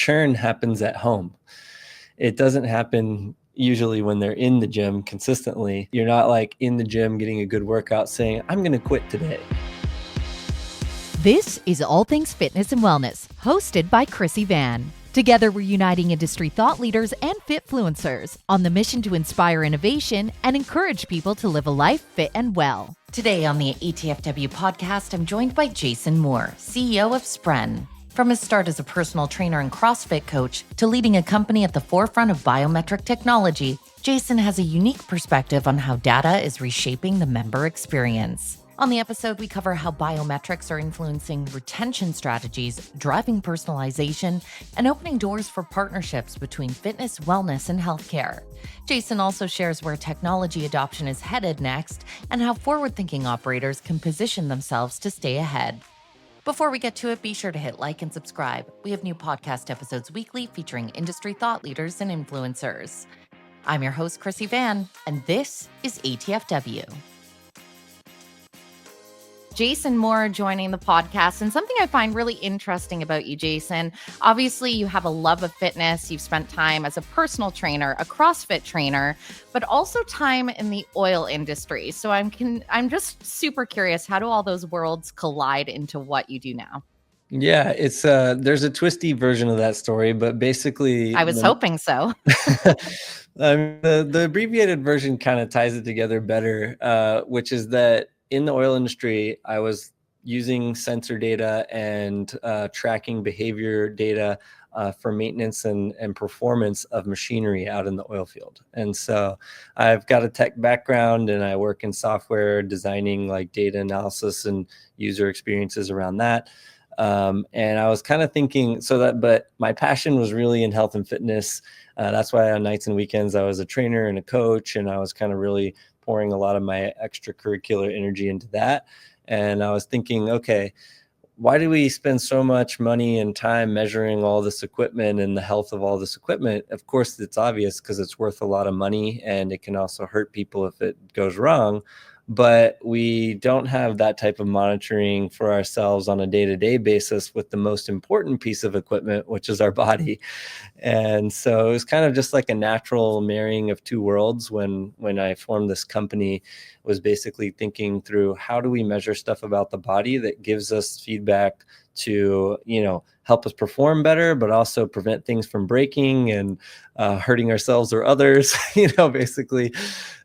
churn happens at home. It doesn't happen usually when they're in the gym consistently. You're not like in the gym getting a good workout saying, I'm going to quit today. This is All Things Fitness and Wellness, hosted by Krissy Vann. Together, we're uniting industry thought leaders and fitfluencers on the mission to inspire innovation and encourage people to live a life fit and well. Today on the ATFW podcast, I'm joined by Jason Moore, CEO of Spren. From his start as a personal trainer and CrossFit coach to leading a company at the forefront of biometric technology, Jason has a unique perspective on how data is reshaping the member experience. On the episode, we cover how biometrics are influencing retention strategies, driving personalization, and opening doors for partnerships between fitness, wellness, and healthcare. Jason also shares where technology adoption is headed next and how forward-thinking operators can position themselves to stay ahead. Before we get to it, be sure to hit like and subscribe. We have new podcast episodes weekly featuring industry thought leaders and influencers. I'm your host, Krissy Vann, and this is ATFW. Jason Moore joining the podcast. And something I find really interesting about you, Jason, obviously you have a love of fitness. You've spent time as a personal trainer, a CrossFit trainer, but also time in the oil industry. So I'm just super curious, how do all those worlds collide into what you do now? Yeah, it's there's a twisty version of that story, but basically I was hoping so. The abbreviated version kind of ties it together better, which is that in the oil industry, I was using sensor data and tracking behavior data for maintenance and performance of machinery out in the oil field. And so I've got a tech background and I work in software designing like data analysis and user experiences around that. And I was kind of thinking but my passion was really in health and fitness. That's why on nights and weekends, I was a trainer and a coach, and I was kind of really pouring a lot of my extracurricular energy into that. And I was thinking, okay, why do we spend so much money and time measuring all this equipment and the health of all this equipment? Of course, it's obvious because it's worth a lot of money and it can also hurt people if it goes wrong. But we don't have that type of monitoring for ourselves on a day-to-day basis with the most important piece of equipment, which is our body. And so it was kind of just like a natural marrying of two worlds when I formed this company. Was basically thinking through how do we measure stuff about the body that gives us feedback to, help us perform better, but also prevent things from breaking and hurting ourselves or others, basically.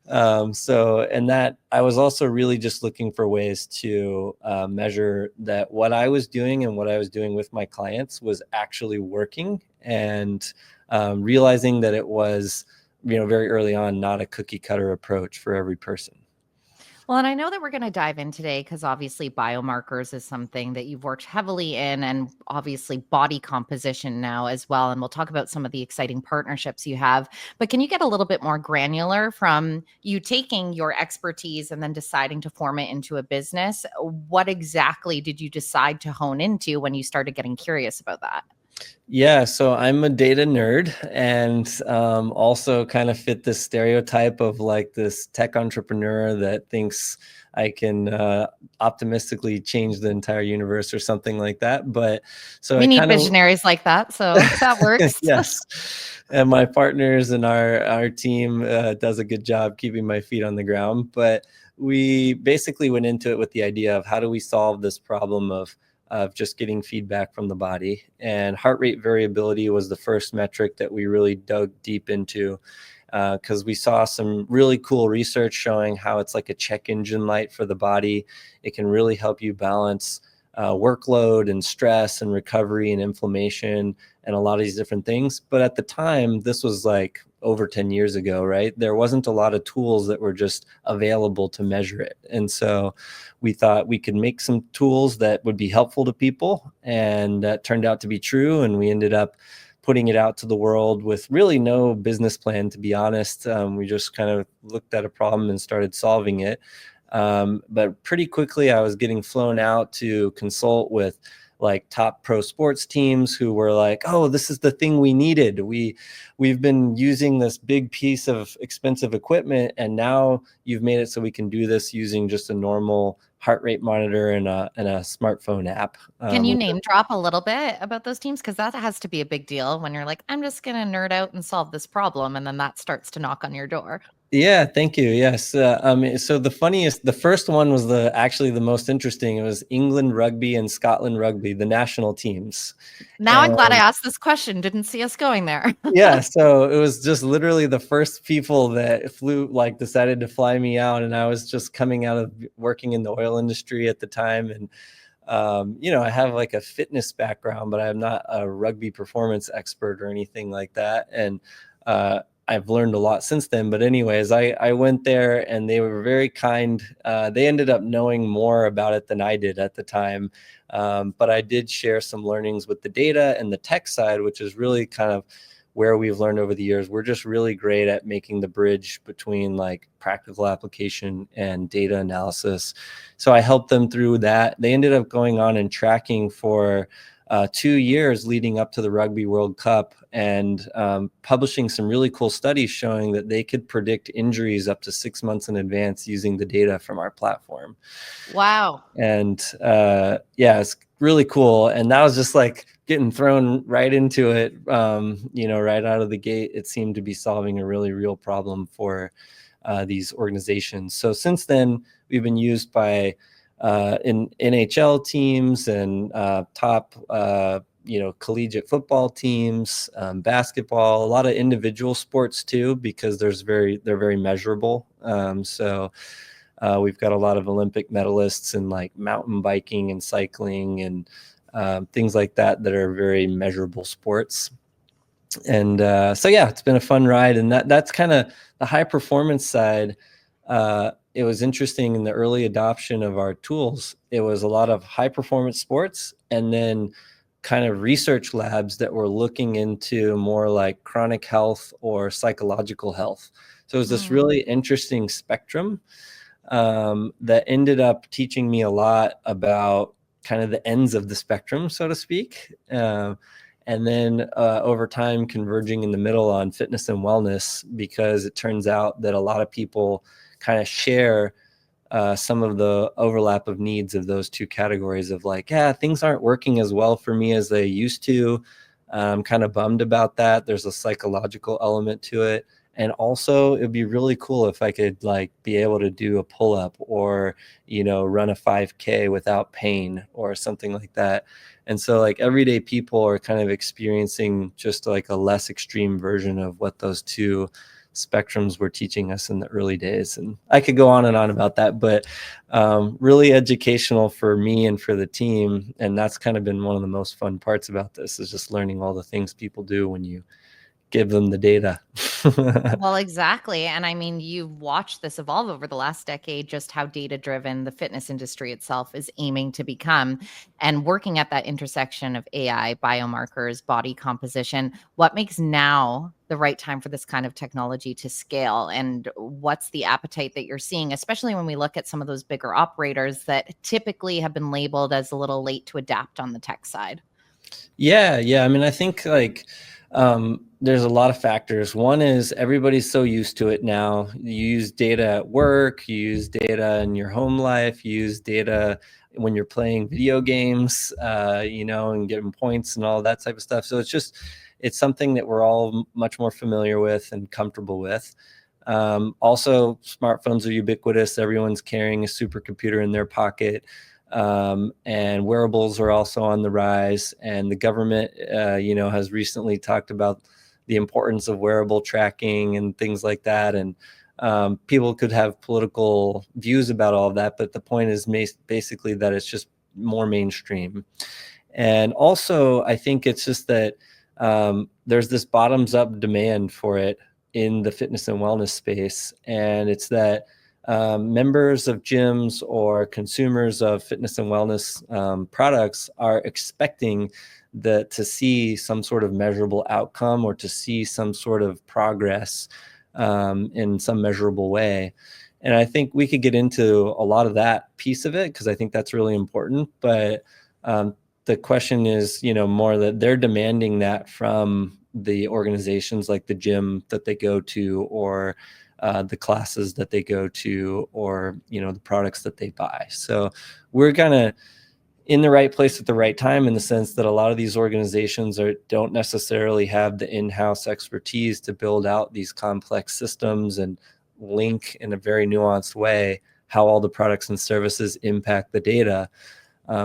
And that I was also really just looking for ways to measure that what I was doing and what I was doing with my clients was actually working, and realizing that it was, very early on, not a cookie cutter approach for every person. Well, and I know that we're going to dive in today because obviously biomarkers is something that you've worked heavily in, and obviously body composition now as well. And we'll talk about some of the exciting partnerships you have. But can you get a little bit more granular from you taking your expertise and then deciding to form it into a business? What exactly did you decide to hone into when you started getting curious about that? Yeah, so I'm a data nerd, and also kind of fit this stereotype of like this tech entrepreneur that thinks I can optimistically change the entire universe or something like that. But so we need visionaries like that, so that works. Yes, and my partners and our team does a good job keeping my feet on the ground. But we basically went into it with the idea of how do we solve this problem of just getting feedback from the body. And heart rate variability was the first metric that we really dug deep into, because we saw some really cool research showing how it's like a check engine light for the body. It can really help you balance workload and stress and recovery and inflammation and a lot of these different things. But at the time, this was like over 10 years ago, right? There wasn't a lot of tools that were just available to measure it. And so we thought we could make some tools that would be helpful to people. And that turned out to be true. And we ended up putting it out to the world with really no business plan, to be honest. We just kind of looked at a problem and started solving it. But pretty quickly, I was getting flown out to consult with like top pro sports teams who were like, oh, this is the thing we needed. We've been using this big piece of expensive equipment, and now you've made it so we can do this using just a normal heart rate monitor and a smartphone app. Can you name drop a little bit about those teams? Because that has to be a big deal when you're like, I'm just going to nerd out and solve this problem. And then that starts to knock on your door. Yeah, thank you. Yes. So the first one was actually the most interesting. It was England rugby and Scotland rugby, the national teams. Now I'm glad I asked this question. Didn't see us going there. Yeah. So it was just literally the first people that decided to fly me out. And I was just coming out of working in the oil industry at the time. And, I have like a fitness background, but I'm not a rugby performance expert or anything like that. And, I've learned a lot since then. But anyways, I went there and they were very kind. They ended up knowing more about it than I did at the time. But I did share some learnings with the data and the tech side, which is really kind of where we've learned over the years. We're just really great at making the bridge between like practical application and data analysis. So I helped them through that. They ended up going on and tracking for 2 years leading up to the Rugby World Cup, and publishing some really cool studies showing that they could predict injuries up to 6 months in advance using the data from our platform. Wow. And it's really cool. And that was just like getting thrown right into it, right out of the gate. It seemed to be solving a really real problem for these organizations. So since then, we've been used by in NHL teams and top collegiate football teams, basketball, a lot of individual sports too, because they're very measurable. We've got a lot of Olympic medalists in like mountain biking and cycling and things like that are very measurable sports. And it's been a fun ride. And that's kind of the high performance side. It was interesting in the early adoption of our tools. It was a lot of high performance sports and then kind of research labs that were looking into more like chronic health or psychological health. So it was this really interesting spectrum that ended up teaching me a lot about kind of the ends of the spectrum, so to speak. And then over time converging in the middle on fitness and wellness, because it turns out that a lot of people kind of share some of the overlap of needs of those two categories of like, things aren't working as well for me as they used to. I'm kind of bummed about that. There's a psychological element to it. And also it'd be really cool if I could like be able to do a pull-up or, run a 5K without pain or something like that. And so like everyday people are kind of experiencing just like a less extreme version of what those two spectrums were teaching us in the early days. And I could go on and on about that, but really educational for me and for the team. And that's kind of been one of the most fun parts about this, is just learning all the things people do when you give them the data. Well, exactly. And I mean, you've watched this evolve over the last decade, just how data driven the fitness industry itself is aiming to become, and working at that intersection of AI, biomarkers, body composition. What makes now the right time for this kind of technology to scale? And what's the appetite that you're seeing, especially when we look at some of those bigger operators that typically have been labeled as a little late to adapt on the tech side? Yeah. I mean, I think like there's a lot of factors. One is everybody's so used to it now. You use data at work, you use data in your home life, you use data when you're playing video games, and getting points and all that type of stuff. So it's something that we're all much more familiar with and comfortable with. Also, smartphones are ubiquitous. Everyone's carrying a supercomputer in their pocket. And wearables are also on the rise. And the government, has recently talked about the importance of wearable tracking and things like that. And people could have political views about all of that, but the point is basically that it's just more mainstream. And also, I think it's just that there's this bottoms up demand for it in the fitness and wellness space. And it's that members of gyms or consumers of fitness and wellness products are expecting to see some sort of measurable outcome or to see some sort of progress in some measurable way. And I think we could get into a lot of that piece of it, because I think that's really important. But the question is, more that they're demanding that from the organizations like the gym that they go to, or the classes that they go to, or, the products that they buy. So we're kind of in the right place at the right time, in the sense that a lot of these organizations don't necessarily have the in-house expertise to build out these complex systems and link in a very nuanced way how all the products and services impact the data.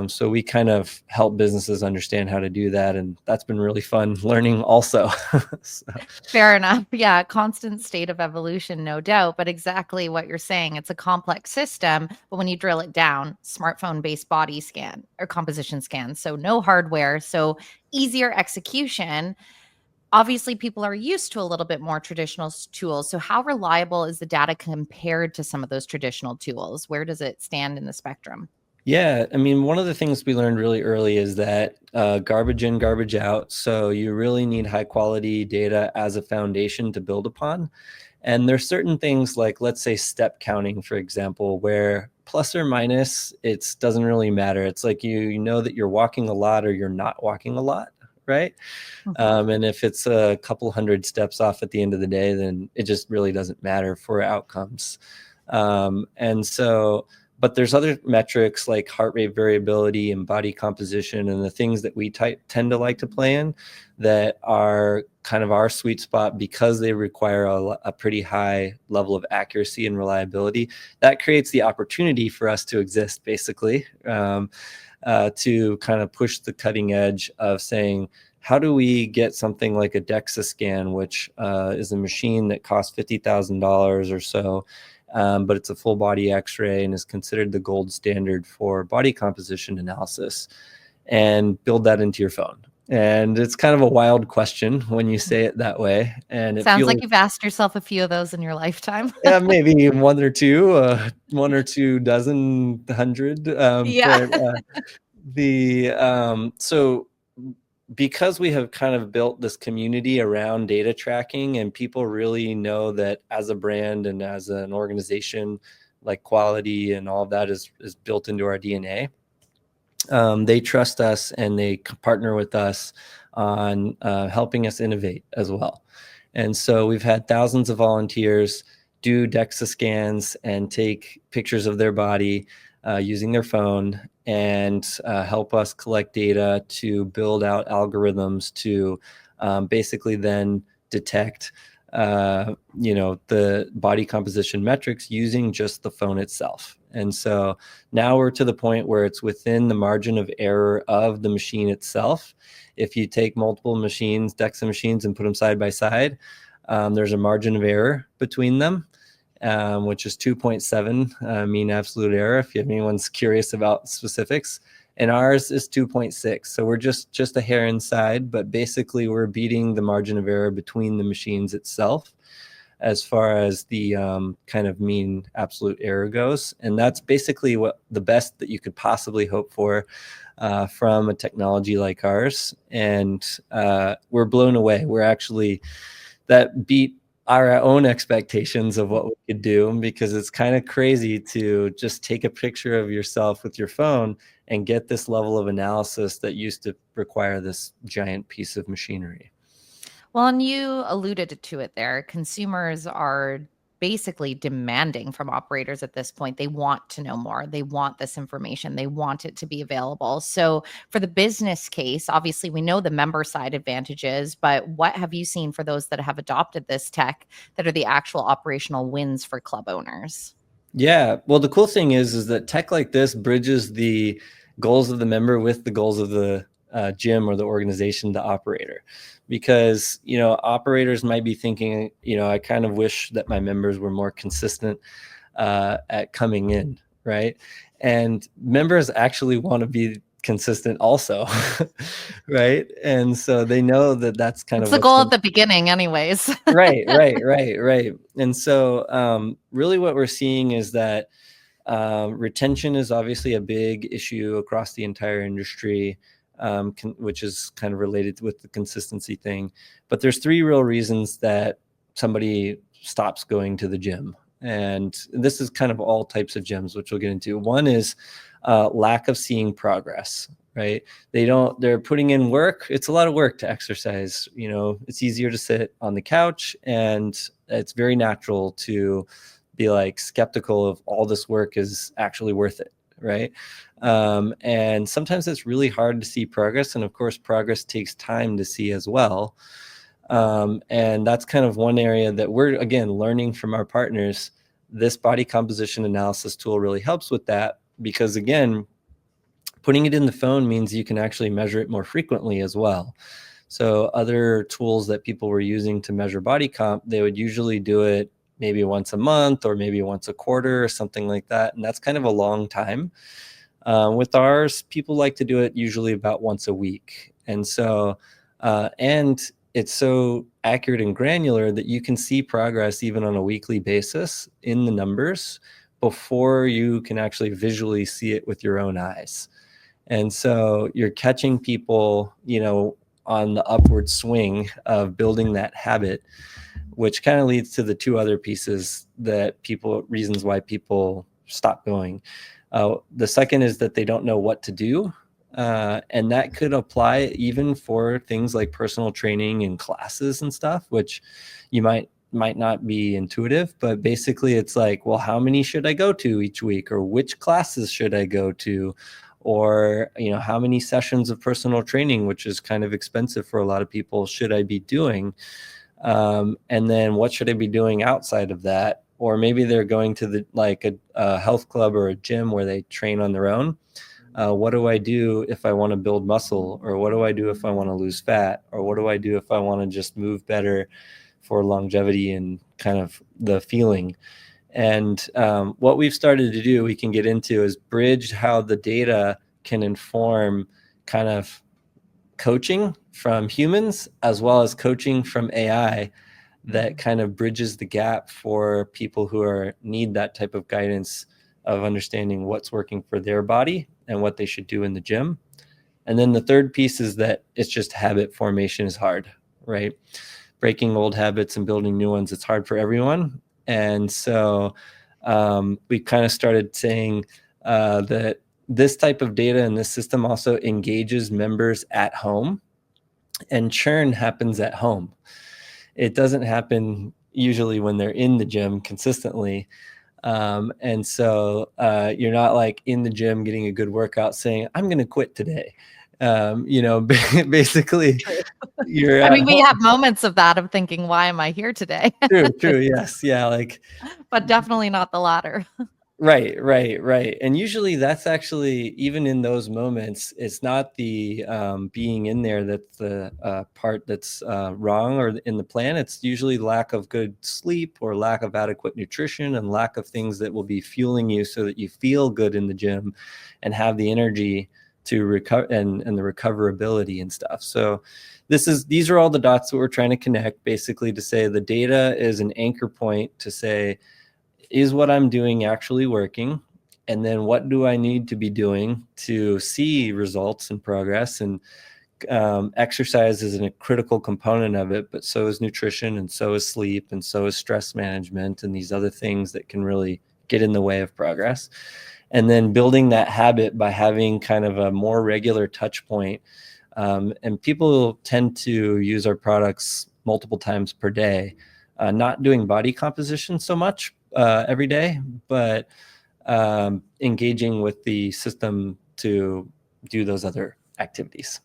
So we kind of help businesses understand how to do that. And that's been really fun learning also. So. Fair enough. Yeah, constant state of evolution, no doubt. But exactly what you're saying, it's a complex system. But when you drill it down, smartphone-based body scan or composition scan, so no hardware, so easier execution. Obviously, people are used to a little bit more traditional tools. So how reliable is the data compared to some of those traditional tools? Where does it stand in the spectrum? Yeah, I mean, one of the things we learned really early is that garbage in, garbage out. So you really need high quality data as a foundation to build upon. And there's certain things like, let's say, step counting, for example, where plus or minus, it doesn't really matter. It's like you know that you're walking a lot or you're not walking a lot, right? And if it's a couple hundred steps off at the end of the day, then it just really doesn't matter for outcomes. And so, but there's other metrics like heart rate variability and body composition, and the things that we tend to like to play in that are kind of our sweet spot, because they require a pretty high level of accuracy and reliability. That creates the opportunity for us to exist, basically, to kind of push the cutting edge of saying, how do we get something like a DEXA scan, which is a machine that costs $50,000 or so, but it's a full body X-ray and is considered the gold standard for body composition analysis, and build that into your phone? And it's kind of a wild question when you say it that way. And it Sounds feels, like you've asked yourself a few of those in your lifetime. yeah, maybe one or two dozen, 100. Yeah. So because we have kind of built this community around data tracking, and people really know that as a brand and as an organization, like quality and all of that is built into our DNA. They trust us and they partner with us on helping us innovate as well. And so we've had thousands of volunteers do DEXA scans and take pictures of their body using their phone, and help us collect data to build out algorithms to basically then detect the body composition metrics using just the phone itself. And so now we're to the point where it's within the margin of error of the machine itself. If you take multiple machines, DEXA machines, and put them side by side, there's a margin of error between them, which is 2.7 mean absolute error, if anyone's curious about specifics. And ours is 2.6. So we're just a hair inside, but basically we're beating the margin of error between the machines itself as far as the kind of mean absolute error goes. And that's basically what the best that you could possibly hope for from a technology like ours. And we're blown away. We're actually, that beat our own expectations of what we could do, because it's kind of crazy to just take a picture of yourself with your phone and get this level of analysis that used to require this giant piece of machinery. Well, and you alluded to it there. Consumers are basically demanding from operators at this point. They want to know more. They want this information. They want it to be available. So, for the business case, obviously, we know the member side advantages, but what have you seen for those that have adopted this tech that are the actual operational wins for club owners? Yeah, well, the cool thing is that tech like this bridges the goals of the member with the goals of the gym or the organization, the operator. Because operators might be thinking, I kind of wish that my members were more consistent at coming in, right? And members actually want to be consistent also, right? And so they know that that's kind It's of the what's goal going. at the beginning, anyways. Right. And so really what we're seeing is that retention is obviously a big issue across the entire industry, which is kind of related with the consistency thing. But there's three real reasons that somebody stops going to the gym. And this is kind of all types of gyms, which we'll get into. One is lack of seeing progress. right? They're putting in work. It's a lot of work to exercise. It's easier to sit on the couch, and it's very natural to be like skeptical of all this work is actually worth it, right? And sometimes it's really hard to see progress. And of course, progress takes time to see as well. And that's kind of one area that we're, again, learning from our partners. This body composition analysis tool really helps with that because, again, putting it in the phone means you can actually measure it more frequently as well. So other tools that people were using to measure body comp, they would usually do it maybe once a month or maybe once a quarter or something like that. And that's kind of a long time. With ours, people like to do it usually about once a week. And so, and it's so accurate and granular that you can see progress even on a weekly basis in the numbers before you can actually visually see it with your own eyes. And so you're catching people, on the upward swing of building that habit, which kind of leads to the two other pieces reasons why people stop going. The second is that they don't know what to do. And that could apply even for things like personal training and classes and stuff, which you might not be intuitive, but basically it's like, well, how many should I go to each week, or which classes should I go to? Or, how many sessions of personal training, which is kind of expensive for a lot of people, should I be doing? And then what should I be doing outside of that? Or maybe they're going to a health club or a gym where they train on their own. What do I do if I want to build muscle? Or what do I do if I want to lose fat? Or what do I do if I want to just move better for longevity and kind of the feeling? And what we've started to do, we can get into, is bridge how the data can inform kind of coaching from humans as well as coaching from AI that kind of bridges the gap for people who need that type of guidance of understanding what's working for their body and what they should do in the gym. And then the third piece is that it's just habit formation is hard, right? Breaking old habits and building new ones, it's hard for everyone. And so we kind of started saying that this type of data and this system also engages members at home, and churn happens at home. It doesn't happen usually when they're in the gym consistently. And so you're not like in the gym getting a good workout saying, I'm going to quit today. Basically you're I mean, we have moments of that, of thinking, why am I here today? True. Yes. Yeah. But definitely not the latter. Right. And usually that's actually, even in those moments, it's not the being in there that's the part that's wrong or in the plan. It's usually lack of good sleep or lack of adequate nutrition and lack of things that will be fueling you so that you feel good in the gym and have the energy to recover and the recoverability and stuff. So these are all the dots that we're trying to connect, basically, to say the data is an anchor point to say, is what I'm doing actually working? And then what do I need to be doing to see results and progress? And exercise is a critical component of it, but so is nutrition, and so is sleep, and so is stress management, and these other things that can really get in the way of progress. And then building that habit by having kind of a more regular touch point. And people tend to use our products multiple times per day, not doing body composition so much every day, but engaging with the system to do those other activities.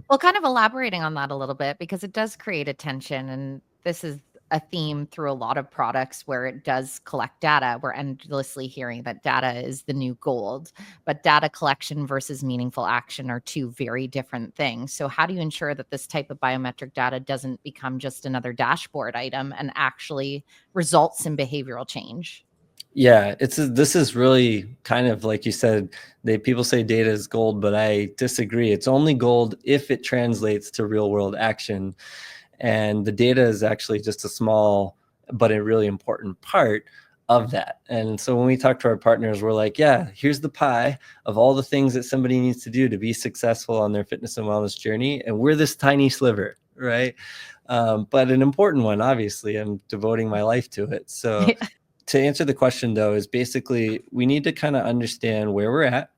Well, kind of elaborating on that a little bit, because it does create a tension, and this is a theme through a lot of products where it does collect data. We're endlessly hearing that data is the new gold, but data collection versus meaningful action are two very different things. So how do you ensure that this type of biometric data doesn't become just another dashboard item and actually results in behavioral change? Yeah, this is really kind of like you said, people say data is gold, but I disagree. It's only gold if it translates to real world action. And the data is actually just a small but a really important part of that. And so when we talk to our partners, we're like, yeah, here's the pie of all the things that somebody needs to do to be successful on their fitness and wellness journey. And we're this tiny sliver, right? But an important one, obviously. I'm devoting my life to it. So to answer the question, though, is basically we need to kind of understand where we're at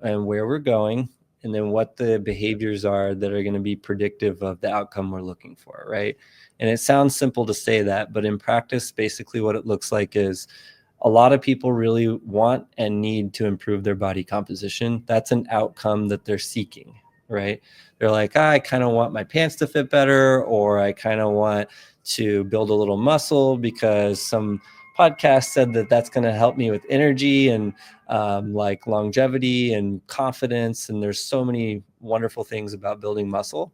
and where we're going, and then what the behaviors are that are going to be predictive of the outcome we're looking for, right? And it sounds simple to say that, but in practice, basically what it looks like is a lot of people really want and need to improve their body composition. That's an outcome that they're seeking, right? They're like, I kind of want my pants to fit better, or I kind of want to build a little muscle because some podcast said that that's going to help me with energy and like longevity and confidence. And there's so many wonderful things about building muscle.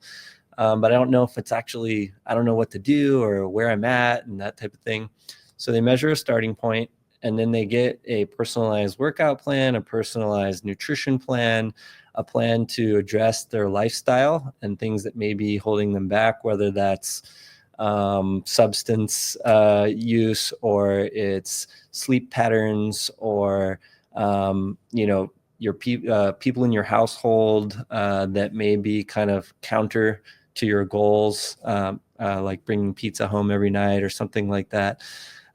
But I don't know if it's actually, I don't know what to do or where I'm at and that type of thing. So they measure a starting point, and then they get a personalized workout plan, a personalized nutrition plan, a plan to address their lifestyle and things that may be holding them back, whether that's substance use, or it's sleep patterns, or your people in your household that may be kind of counter to your goals, like bringing pizza home every night or something like that,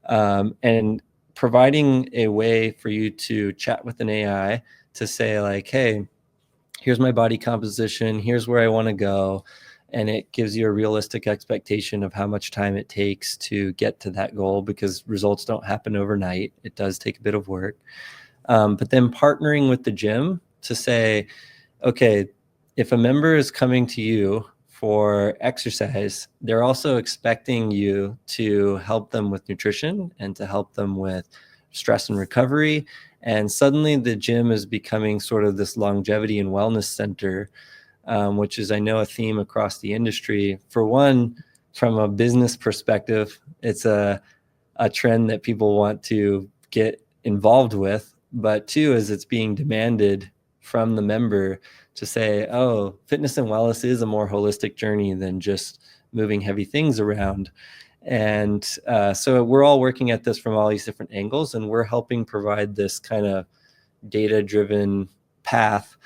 and providing a way for you to chat with an AI to say like, hey, here's my body composition, here's where I want to go. And it gives you a realistic expectation of how much time it takes to get to that goal, because results don't happen overnight. It does take a bit of work. But then partnering with the gym to say, okay, if a member is coming to you for exercise, they're also expecting you to help them with nutrition and to help them with stress and recovery. And suddenly the gym is becoming sort of this longevity and wellness center, which is, I know, a theme across the industry. For one, from a business perspective, it's a trend that people want to get involved with. But two, is it's being demanded from the member to say, oh, fitness and wellness is a more holistic journey than just moving heavy things around. And so we're all working at this from all these different angles, and we're helping provide this kind of data-driven path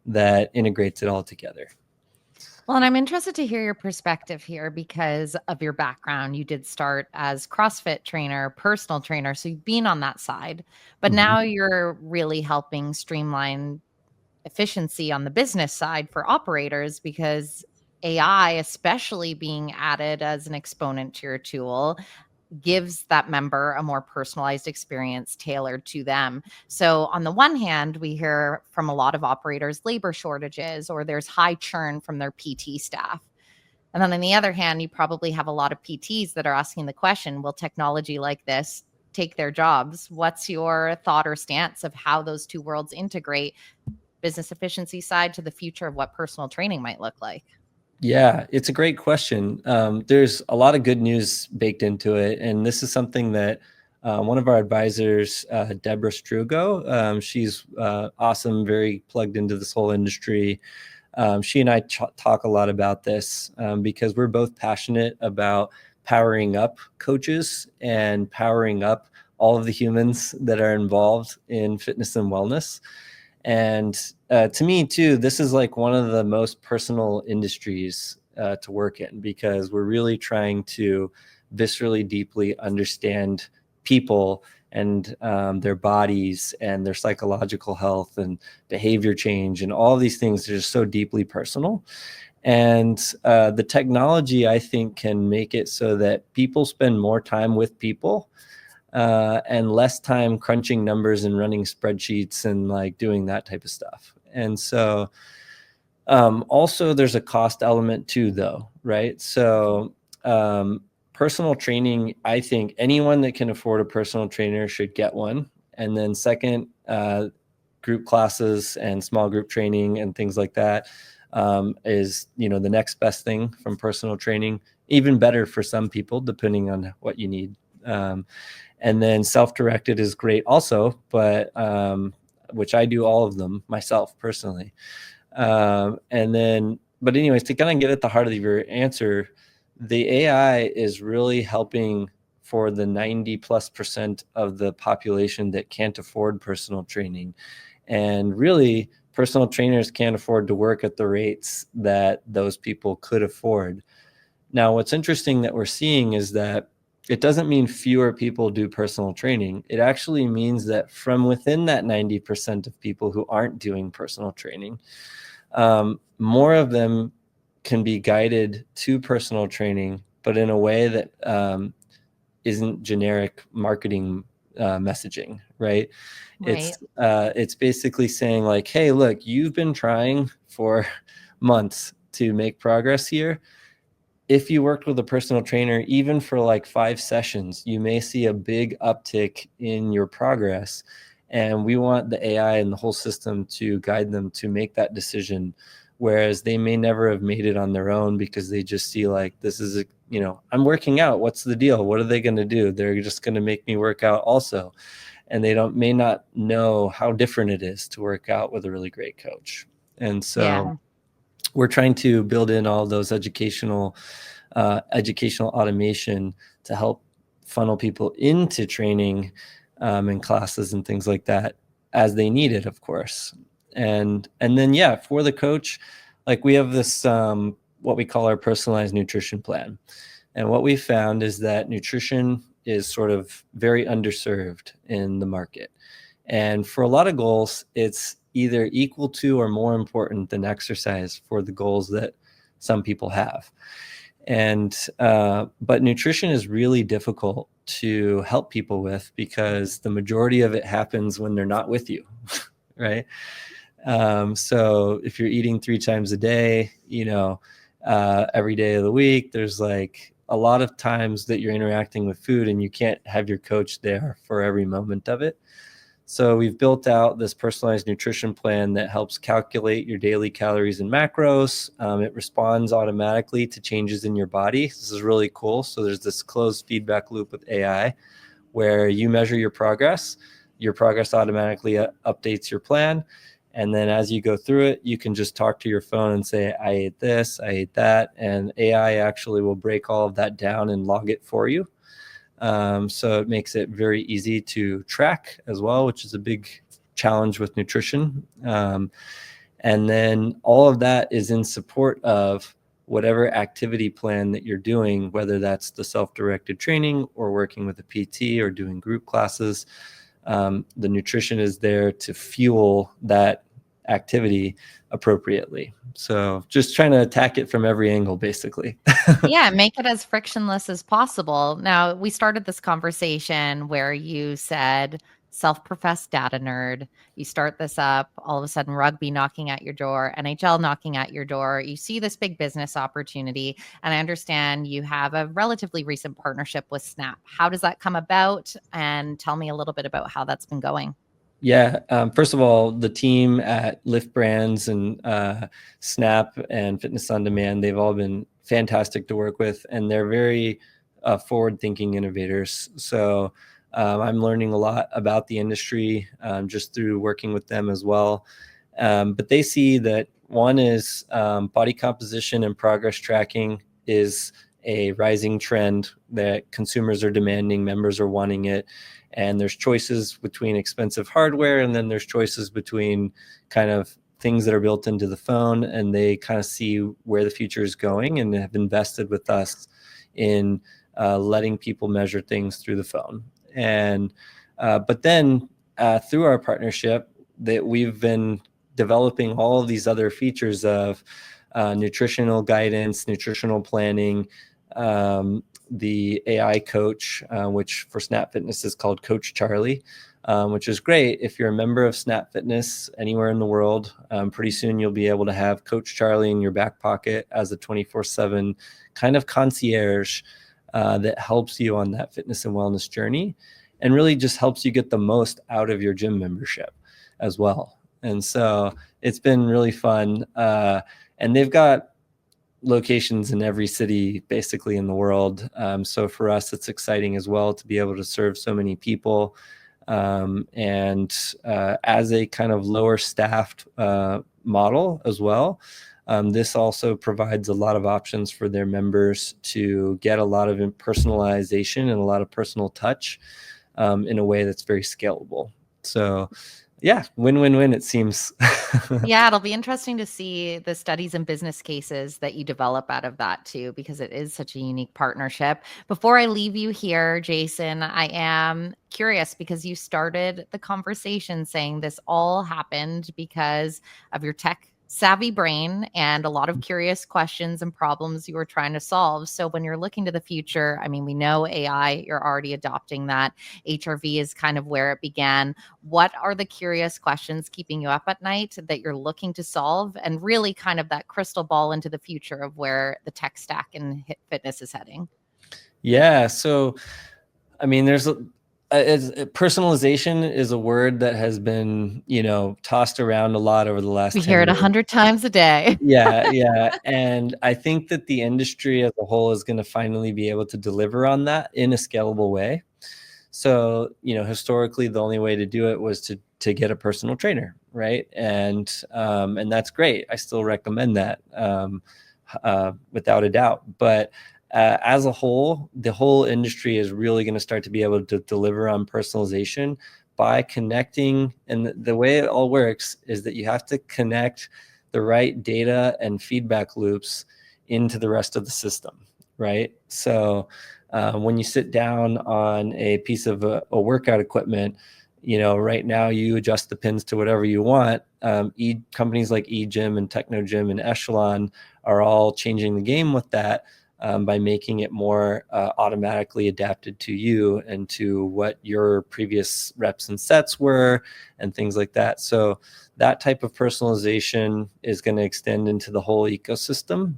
that integrates it all together. Well, and I'm interested to hear your perspective here because of your background. You did start as CrossFit trainer, personal trainer, so you've been on that side, but now you're really helping streamline efficiency on the business side for operators, because AI, especially being added as an exponent to your tool, gives that member a more personalized experience tailored to them. So on the one hand, we hear from a lot of operators labor shortages, or there's high churn from their PT staff. And then on the other hand, you probably have a lot of PTs that are asking the question, will technology like this take their jobs? What's your thought or stance of how those two worlds integrate, business efficiency side to the future of what personal training might look like? Yeah, it's a great question. There's a lot of good news baked into it. And this is something that one of our advisors, Deborah Strugo, she's awesome, very plugged into this whole industry. She and I talk a lot about this because we're both passionate about powering up coaches and powering up all of the humans that are involved in fitness and wellness. And to me, too, this is like one of the most personal industries to work in, because we're really trying to viscerally, deeply understand people and their bodies and their psychological health and behavior change, and all of these things are just so deeply personal. And the technology, I think, can make it so that people spend more time with people and less time crunching numbers and running spreadsheets and like doing that type of stuff. And so also there's a cost element too, though, right? So personal training, I think anyone that can afford a personal trainer should get one. And then second, group classes and small group training and things like that is, the next best thing from personal training. Even better for some people, depending on what you need. And then self-directed is great also, but which I do all of them myself personally. But anyways, to kind of get at the heart of your answer, the AI is really helping for the 90+% of the population that can't afford personal training. And really, personal trainers can't afford to work at the rates that those people could afford. Now, what's interesting that we're seeing is that it doesn't mean fewer people do personal training. It actually means that from within that 90% of people who aren't doing personal training, more of them can be guided to personal training, but in a way that isn't generic marketing messaging, right? Right. It's basically saying like, hey, look, you've been trying for months to make progress here. If you worked with a personal trainer, even for like 5 sessions, you may see a big uptick in your progress. And we want the AI and the whole system to guide them to make that decision. Whereas they may never have made it on their own because they just see like, this is, I'm working out. What's the deal? What are they going to do? They're just going to make me work out also. And they may not know how different it is to work out with a really great coach. And so we're trying to build in all those educational automation to help funnel people into training and classes and things like that as they need it, of course. And then, for the coach, like we have this, what we call our personalized nutrition plan. And what we found is that nutrition is sort of very underserved in the market. And for a lot of goals, it's either equal to or more important than exercise for the goals that some people have. And but nutrition is really difficult to help people with because the majority of it happens when they're not with you, right? So if you're eating 3 times a day, every day of the week, there's like a lot of times that you're interacting with food and you can't have your coach there for every moment of it. So we've built out this personalized nutrition plan that helps calculate your daily calories and macros. It responds automatically to changes in your body. This is really cool. So there's this closed feedback loop with AI where you measure your progress automatically updates your plan. And then as you go through it, you can just talk to your phone and say, I ate this, I ate that. And AI actually will break all of that down and log it for you. So it makes it very easy to track as well, which is a big challenge with nutrition. And then all of that is in support of whatever activity plan that you're doing, whether that's the self-directed training or working with a PT or doing group classes. The nutrition is there to fuel that activity appropriately. So just trying to attack it from every angle, basically. Yeah, make it as frictionless as possible. Now, we started this conversation where you said self-professed data nerd. You start this up, all of a sudden rugby knocking at your door, NHL knocking at your door. You see this big business opportunity, and I understand you have a relatively recent partnership with Snap. How does that come about? And tell me a little bit about how that's been going. Yeah. First of all, the team at Lift Brands and Snap and Fitness on Demand, they've all been fantastic to work with, and they're very forward-thinking innovators. So I'm learning a lot about the industry just through working with them as well. But they see that one is body composition and progress tracking is a rising trend that consumers are demanding, members are wanting it. And there's choices between expensive hardware, and then there's choices between kind of things that are built into the phone, and they kind of see where the future is going and have invested with us in letting people measure things through the phone. And but then through our partnership, that we've been developing all of these other features of nutritional guidance, nutritional planning, the AI coach, which for Snap Fitness is called Coach Charlie, which is great. If you're a member of Snap Fitness anywhere in the world, pretty soon you'll be able to have Coach Charlie in your back pocket as a 24/7 kind of concierge that helps you on that fitness and wellness journey and really just helps you get the most out of your gym membership as well. And so it's been really fun. And they've got locations in every city basically in the world. So for us, it's exciting as well to be able to serve so many people. And as a kind of lower staffed model as well, this also provides a lot of options for their members to get a lot of personalization and a lot of personal touch in a way that's very scalable. So yeah, win-win-win, it seems. Yeah, it'll be interesting to see the studies and business cases that you develop out of that too, because it is such a unique partnership. Before I leave you here, Jason, I am curious because you started the conversation saying this all happened because of your tech savvy brain and a lot of curious questions and problems you were trying to solve. So when you're looking to the future, I mean, we know AI, you're already adopting that. HRV is kind of where it began. What are the curious questions keeping you up at night that you're looking to solve, and really kind of that crystal ball into the future of where the tech stack and fitness is heading? Yeah. So, I mean, personalization is a word that has been, tossed around a lot over the last We 10 hear it years. 100 times a day. Yeah, yeah. And I think that the industry as a whole is going to finally be able to deliver on that in a scalable way. So, historically, the only way to do it was to get a personal trainer, right? And that's great. I still recommend that, without a doubt. But as a whole, the whole industry is really going to start to be able to deliver on personalization by connecting. And the way it all works is that you have to connect the right data and feedback loops into the rest of the system, right? So when you sit down on a piece of a workout equipment, right now you adjust the pins to whatever you want. Companies like eGym and Technogym and Echelon are all changing the game with that, by making it more automatically adapted to you and to what your previous reps and sets were and things like that. So that type of personalization is going to extend into the whole ecosystem.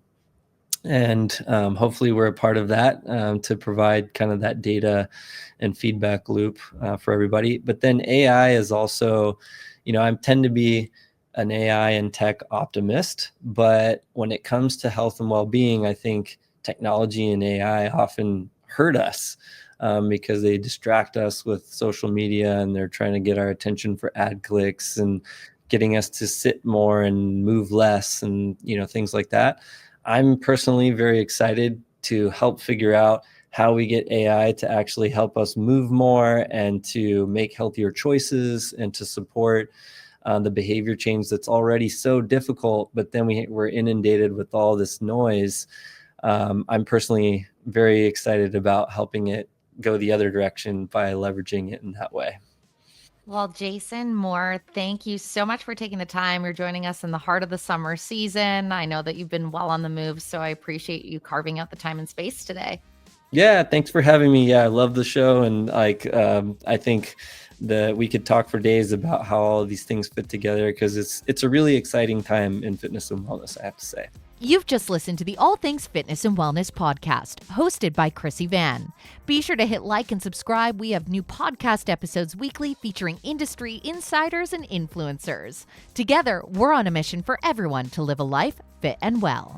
And hopefully we're a part of that, to provide kind of that data and feedback loop for everybody. But then AI is also, I tend to be an AI and tech optimist, but when it comes to health and well-being, I think technology and AI often hurt us, because they distract us with social media and they're trying to get our attention for ad clicks and getting us to sit more and move less and things like that. I'm personally very excited to help figure out how we get AI to actually help us move more and to make healthier choices and to support the behavior change that's already so difficult, but then we're inundated with all this noise. I'm personally very excited about helping it go the other direction by leveraging it in that way. Well, Jason Moore, thank you so much for taking the time. You're joining us in the heart of the summer season. I know that you've been well on the move, so I appreciate you carving out the time and space today. Yeah, thanks for having me. Yeah, I love the show, and I think that we could talk for days about how all of these things fit together, because it's a really exciting time in fitness and wellness, I have to say. You've just listened to the All Things Fitness and Wellness podcast, hosted by Krissy Vann. Be sure to hit like and subscribe. We have new podcast episodes weekly featuring industry insiders and influencers. Together, we're on a mission for everyone to live a life fit and well.